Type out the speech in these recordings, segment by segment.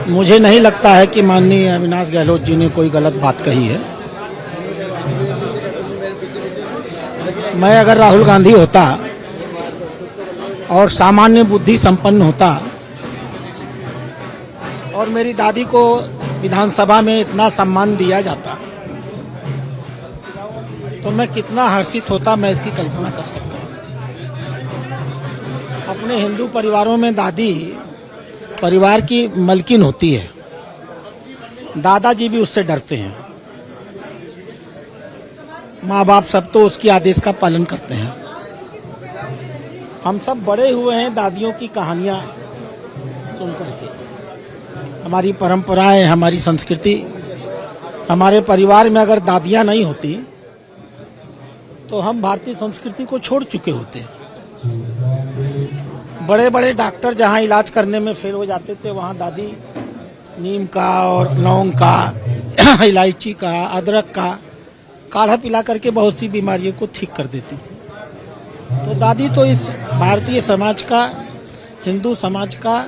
मुझे नहीं लगता है कि माननीय अविनाश गहलोत जी ने कोई गलत बात कही है। मैं अगर राहुल गांधी होता और सामान्य बुद्धि संपन्न होता और मेरी दादी को विधानसभा में इतना सम्मान दिया जाता तो मैं कितना हर्षित होता, मैं इसकी कल्पना कर सकता हूँ। अपने हिंदू परिवारों में दादी परिवार की मलकिन होती है, दादाजी भी उससे डरते हैं। माँ बाप सब तो उसकी आदेश का पालन करते हैं। हम सब बड़े हुए हैं दादियों की कहानियाँ सुनकर के। हमारी परंपराएं, हमारी संस्कृति, हमारे परिवार में अगर दादियाँ नहीं होती तो हम भारतीय संस्कृति को छोड़ चुके होते। बड़े बड़े डॉक्टर जहाँ इलाज करने में फेल हो जाते थे, वहाँ दादी नीम का और लौंग का, इलायची का, अदरक का काढ़ा पिला करके बहुत सी बीमारियों को ठीक कर देती थी। तो दादी तो इस भारतीय समाज का, हिंदू समाज का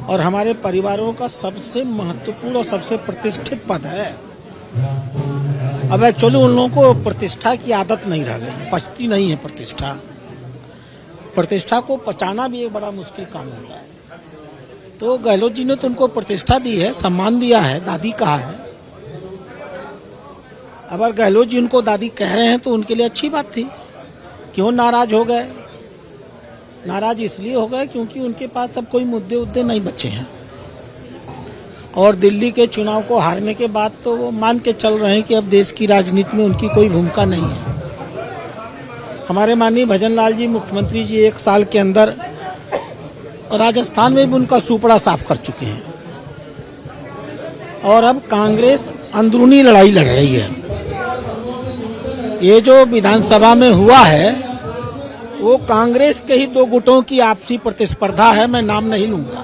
और हमारे परिवारों का सबसे महत्वपूर्ण और सबसे प्रतिष्ठित पद है। अब एक्चुअली उन लोगों को प्रतिष्ठा की आदत नहीं रह गई, पचती नहीं है प्रतिष्ठा। प्रतिष्ठा को पचाना भी एक बड़ा मुश्किल काम होता है। तो गहलोत जी ने तो उनको प्रतिष्ठा दी है, सम्मान दिया है, दादी कहा है। अगर गहलोत जी उनको दादी कह रहे हैं तो उनके लिए अच्छी बात थी। क्यों नाराज हो गए? नाराज इसलिए हो गए क्योंकि उनके पास अब कोई मुद्दे नहीं बचे हैं। और दिल्ली के चुनाव को हारने के बाद तो वो मान के चल रहे हैं कि अब देश की राजनीति में उनकी कोई भूमिका नहीं है। हमारे माननीय भजन लाल जी मुख्यमंत्री जी 1 साल के अंदर राजस्थान में भी उनका सुपड़ा साफ कर चुके हैं। और अब कांग्रेस अंदरूनी लड़ाई लड़ रही है। ये जो विधानसभा में हुआ है वो कांग्रेस के ही 2 गुटों की आपसी प्रतिस्पर्धा है, मैं नाम नहीं लूंगा।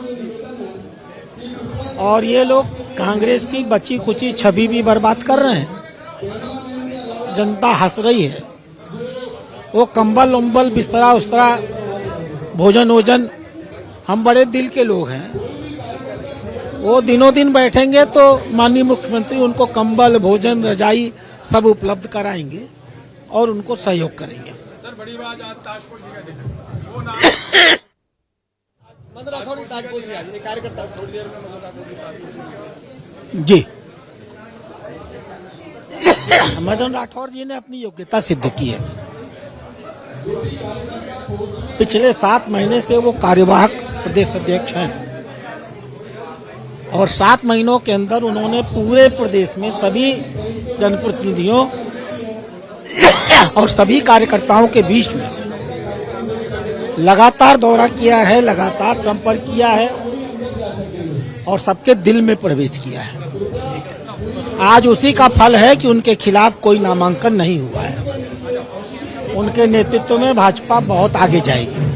और ये लोग कांग्रेस की बची खुची छवि भी बर्बाद कर रहे हैं। जनता हंस रही है। वो कंबल उम्बल बिस्तरा उस्तरा भोजन वोजन, हम बड़े दिल के लोग हैं। वो दिनों दिन बैठेंगे तो माननीय मुख्यमंत्री उनको कंबल, भोजन, रजाई सब उपलब्ध कराएंगे और उनको सहयोग करेंगे। सर बड़ी बात आज ताजपुर जी का देखा वो ना कार्यकर्ता थोड़ी देर में जी मदन राठौर जी ने अपनी योग्यता सिद्ध की है। पिछले 7 महीने से वो कार्यवाहक प्रदेश अध्यक्ष हैं और 7 महीनों के अंदर उन्होंने पूरे प्रदेश में सभी जनप्रतिनिधियों और सभी कार्यकर्ताओं के बीच में लगातार दौरा किया है, लगातार संपर्क किया है और सबके दिल में प्रवेश किया है। आज उसी का फल है कि उनके खिलाफ कोई नामांकन नहीं हुआ है। उनके नेतृत्व में भाजपा बहुत आगे जाएगी।